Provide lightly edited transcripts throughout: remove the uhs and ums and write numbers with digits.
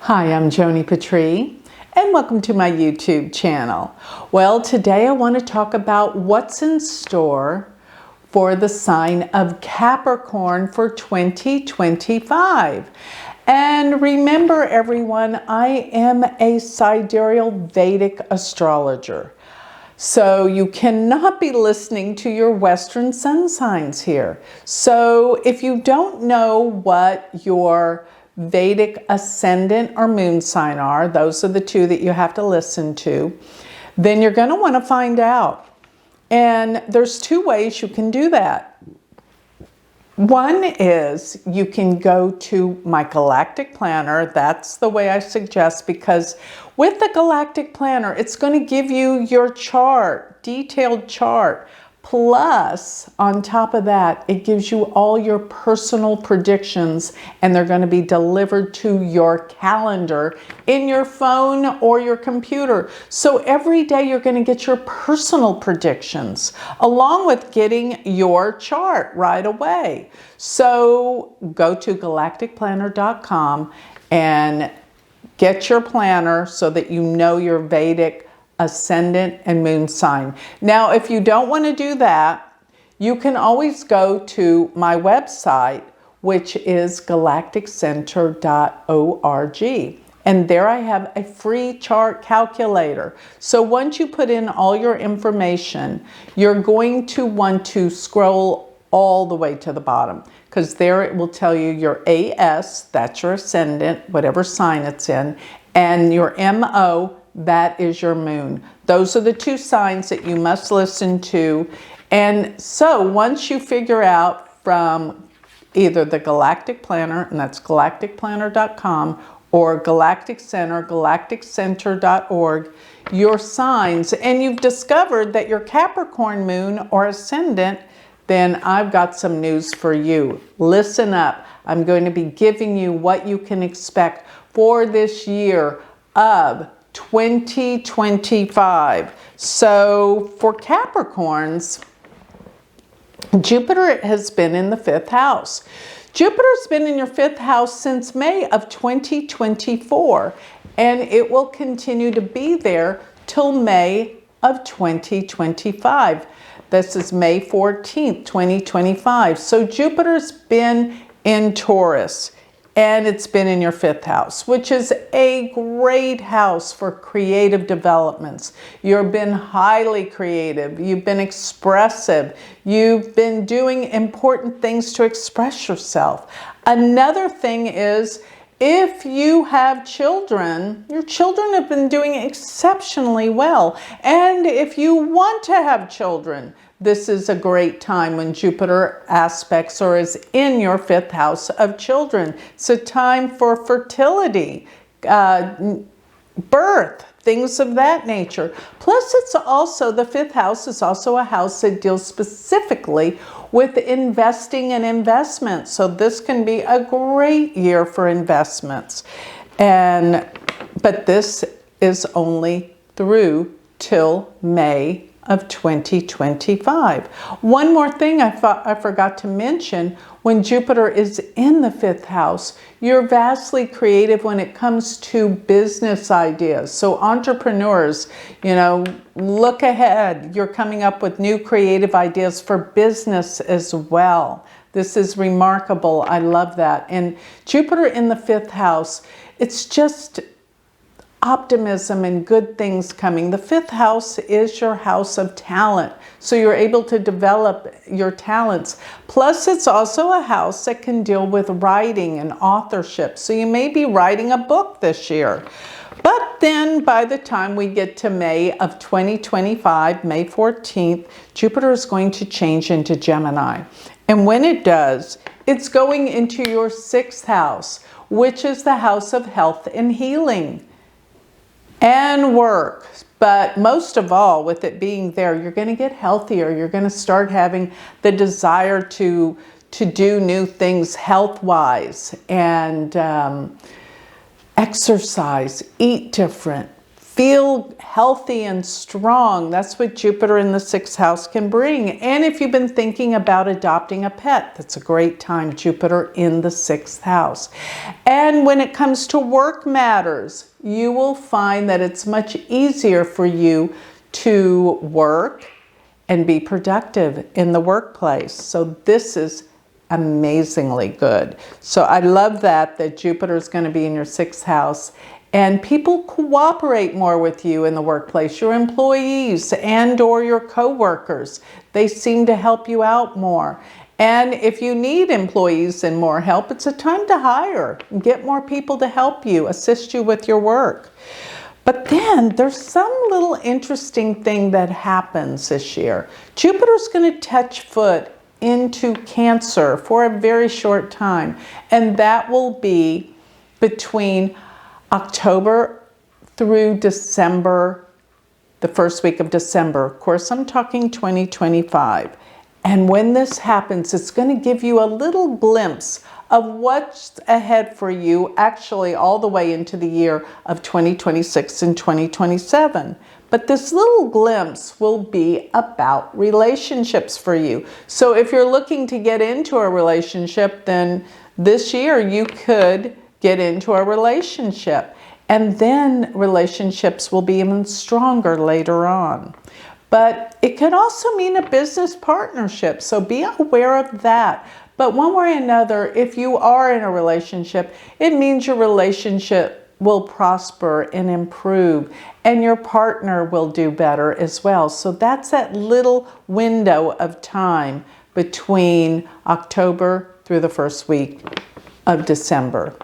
Hi, I'm Joni Patry, and welcome to my YouTube channel. Well, today I want to talk about what's in store for the sign of Capricorn for 2025. And remember, everyone, I am a sidereal Vedic astrologer. So you cannot be listening to your Western sun signs here. So if you don't know what your Vedic ascendant or moon sign are, those are the two that you have to listen to, then you're going to want to find out. And there's two ways you can do that. One is you can go to my galactic planner. That's the way I suggest, because with the galactic planner, it's going to give you your chart, detailed chart. Plus, on top of that, it gives you all your personal predictions, and they're going to be delivered to your calendar in your phone or your computer. So every day you're going to get your personal predictions along with getting your chart right away. So go to galacticplanner.com and get your planner so that you know your Vedic ascendant and moon sign. Now, if you don't want to do that, you can always go to my website, which is galacticcenter.org. And there I have a free chart calculator. So once you put in all your information, you're going to want to scroll all the way to the bottom, because there it will tell you your AS, that's your ascendant, whatever sign it's in, and your MO, that is your moon. Those are the two signs that you must listen to. And so once you figure out from either the Galactic Planner, and that's galacticplanner.com, or Galactic Center, galacticcenter.org, your signs, and you've discovered that your Capricorn moon or ascendant, then I've got some news for you. Listen up. I'm going to be giving you what you can expect for this year of 2025. So for Capricorns, Jupiter has been in the 5th house. Jupiter's been in your 5th house since May of 2024, and it will continue to be there till May of 2025. This is May 14th, 2025. So Jupiter's been in Taurus, and it's been in your 5th house, which is a great house for creative developments. You've been highly creative. You've been expressive. You've been doing important things to express yourself. Another thing is, if you have children, your children have been doing exceptionally well. And if you want to have children, this is a great time when Jupiter aspects or is in your 5th house of children. It's a time for fertility, birth, things of that nature. Plus, it's also, the 5th house is also a house that deals specifically with investing and investments. So this can be a great year for investments. But this is only through till May of 2025. One more thing I forgot to mention: when Jupiter is in the 5th house, you're vastly creative when it comes to business ideas. So entrepreneurs, look ahead. You're coming up with new creative ideas for business as well. This is remarkable. I love that. And Jupiter in the 5th house, it's just optimism and good things coming. The 5th house is your house of talent, so you're able to develop your talents. Plus, it's also a house that can deal with writing and authorship, so you may be writing a book this year. But then by the time we get to May of 2025, May 14th, Jupiter is going to change into Gemini. And when it does, it's going into your 6th house, which is the house of health and healing and work. But most of all, with it being there, you're going to get healthier. You're going to start having the desire to do new things health-wise, and exercise, eat different, feel healthy and strong. That's what Jupiter in the 6th house can bring. And if you've been thinking about adopting a pet, that's a great time, Jupiter in the 6th house. And when it comes to work matters, you will find that it's much easier for you to work and be productive in the workplace. So this is amazingly good. So I love that Jupiter is going to be in your 6th house. And people cooperate more with you in the workplace, your employees and or your co-workers. They seem to help you out more. And if you need employees and more help, it's a time to hire. Get more people to help you, assist you with your work. But then there's some little interesting thing that happens this year. Jupiter's going to touch foot into Cancer for a very short time. And that will be between October through December, the first week of December. Of course, I'm talking 2025. And when this happens, it's going to give you a little glimpse of what's ahead for you, actually all the way into the year of 2026 and 2027. But this little glimpse will be about relationships for you. So if you're looking to get into a relationship, then this year you could get into a relationship. And then relationships will be even stronger later on. But it could also mean a business partnership, so be aware of that. But one way or another, if you are in a relationship, it means your relationship will prosper and improve, and your partner will do better as well. So that's that little window of time between October through the first week of December.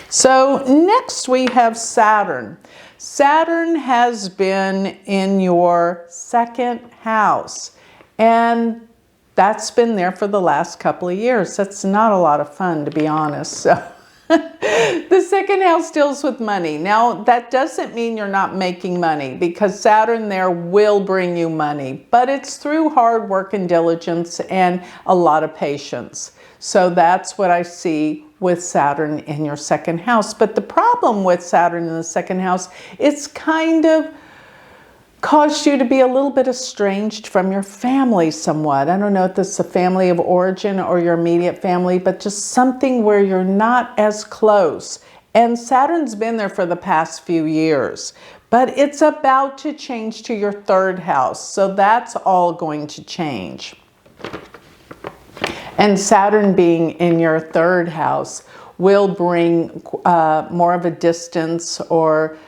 So next we have Saturn. Saturn has been in your 2nd house, and that's been there for the last couple of years. That's not a lot of fun, to be honest. So the 2nd house deals with money. Now, that doesn't mean you're not making money, because Saturn there will bring you money, but it's through hard work and diligence and a lot of patience. So that's what I see with Saturn in your 2nd house. But the problem with Saturn in the 2nd house, it's kind of caused you to be a little bit estranged from your family somewhat. I don't know if this is a family of origin or your immediate family, but just something where you're not as close. And Saturn's been there for the past few years, but it's about to change to your 3rd house. So that's all going to change. And Saturn being in your 3rd house will bring more of a distance, or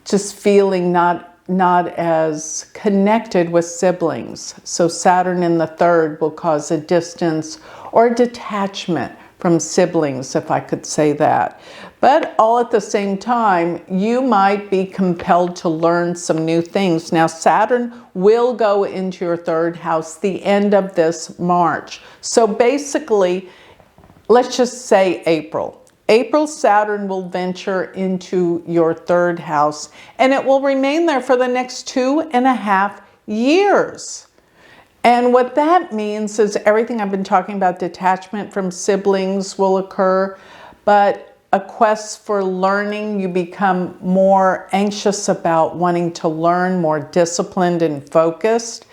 just feeling not as connected with siblings. So Saturn in the 3rd will cause a distance or detachment from siblings, if I could say that. But all at the same time, you might be compelled to learn some new things. Now, Saturn will go into your 3rd house the end of this March. So basically, let's just say April. April, Saturn will venture into your 3rd house, and it will remain there for the next 2.5 years. And what that means is everything I've been talking about, detachment from siblings will occur, but a quest for learning, you become more anxious about wanting to learn, more disciplined and focused.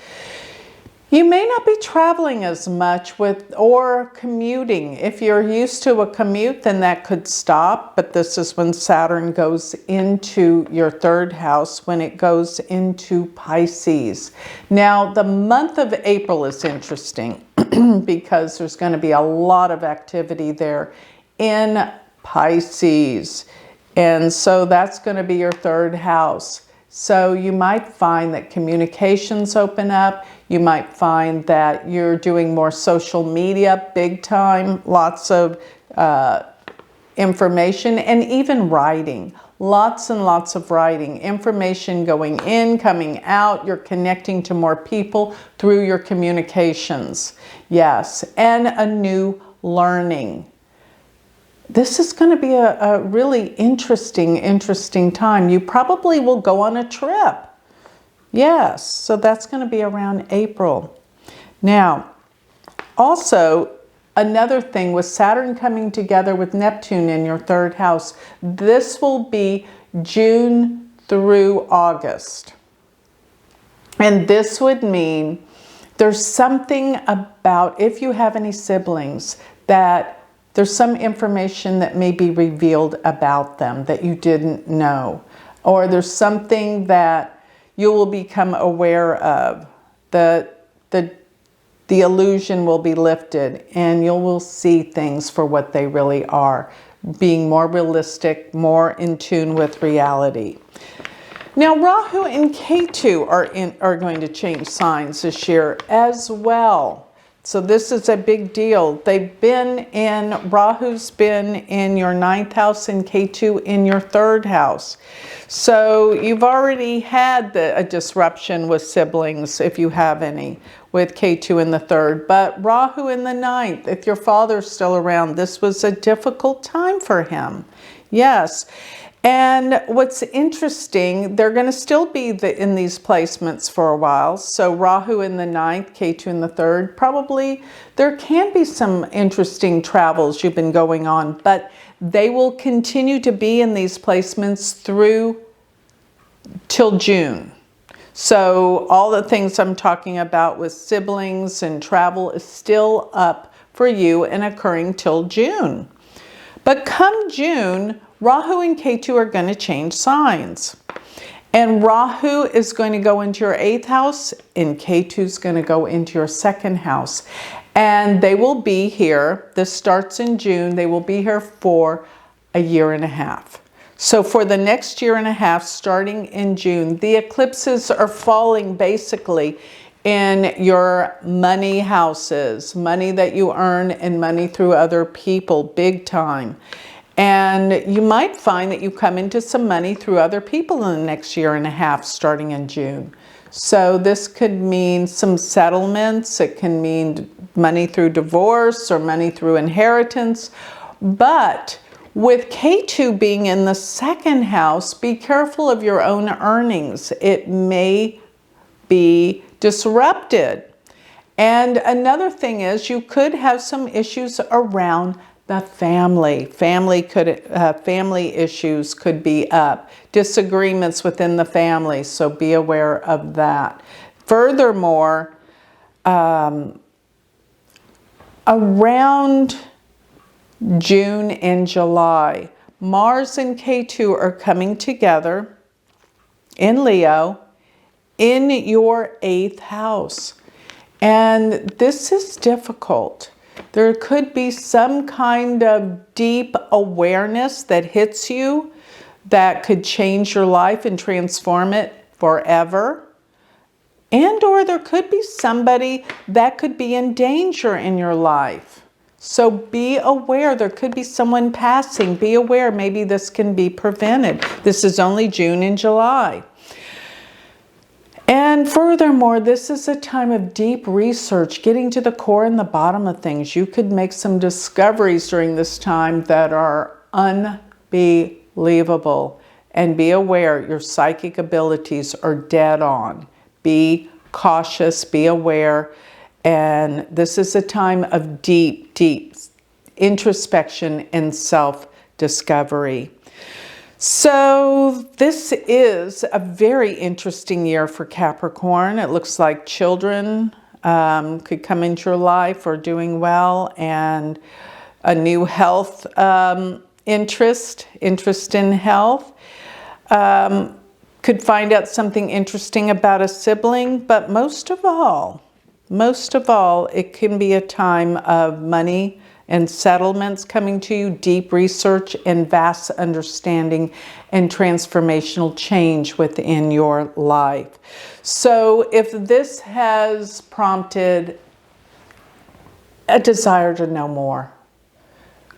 You may not be traveling as much or commuting. If you're used to a commute, then that could stop. But this is when Saturn goes into your 3rd house, when it goes into Pisces. Now, the month of April is interesting because there's going to be a lot of activity there in Pisces. And so that's going to be your 3rd house. So you might find that communications open up. You might find that you're doing more social media, big time, lots of information, and even writing. Lots and lots of writing. Information going in, coming out. You're connecting to more people through your communications. Yes, and a new learning. This is going to be a really interesting time. You probably will go on a trip. Yes, so that's going to be around April. Now, also, another thing with Saturn coming together with Neptune in your 3rd house, this will be June through August. And this would mean there's something about, if you have any siblings, that there's some information that may be revealed about them that you didn't know. Or there's something that you will become aware of. The illusion will be lifted and you will see things for what they really are, being more realistic, more in tune with reality. Now, Rahu and Ketu are going to change signs this year as well. So this is a big deal. Rahu's been in your 9th house and Ketu in your 3rd house. So you've already had a disruption with siblings, if you have any, with Ketu in the 3rd. But Rahu in the 9th, if your father's still around, this was a difficult time for him. Yes. And what's interesting, they're going to still be in these placements for a while. So Rahu in the 9th, Ketu in the 3rd, probably there can be some interesting travels you've been going on, but they will continue to be in these placements till June. So all the things I'm talking about with siblings and travel is still up for you and occurring till June. But come June, Rahu and Ketu are going to change signs. And Rahu is going to go into your 8th house and Ketu is going to go into your 2nd house. And they will be here, this starts in June, they will be here for a year and a half. So for the next year and a half, starting in June, the eclipses are falling basically in your money houses, money that you earn and money through other people, big time. And you might find that you come into some money through other people in the next year and a half, starting in June. So this could mean some settlements. It can mean money through divorce or money through inheritance. But with Ketu being in the 2nd house, be careful of your own earnings. It may be disrupted. And another thing is you could have some issues around the family. Family issues could be up. Disagreements within the family, so be aware of that. Furthermore, around June and July, Mars and Ketu are coming together in Leo in your 8th house. And this is difficult. There could be some kind of deep awareness that hits you that could change your life and transform it forever. And or there could be somebody that could be in danger in your life. So be aware, there could be someone passing. Be aware, maybe this can be prevented. This is only June and July. And furthermore, this is a time of deep research, getting to the core and the bottom of things. You could make some discoveries during this time that are unbelievable. And be aware, your psychic abilities are dead on. Be cautious, be aware. And this is a time of deep, deep introspection and self-discovery. So this is a very interesting year for Capricorn. It looks like children could come into your life or doing well, and a new health interest in health. Could find out something interesting about a sibling, but most of all, it can be a time of money and settlements coming to you, deep research and vast understanding and transformational change within your life. So if this has prompted a desire to know more,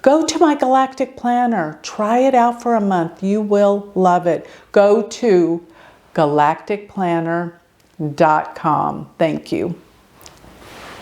go to my Galactic Planner. Try it out for a month. You will love it. Go to galacticplanner.com. Thank you.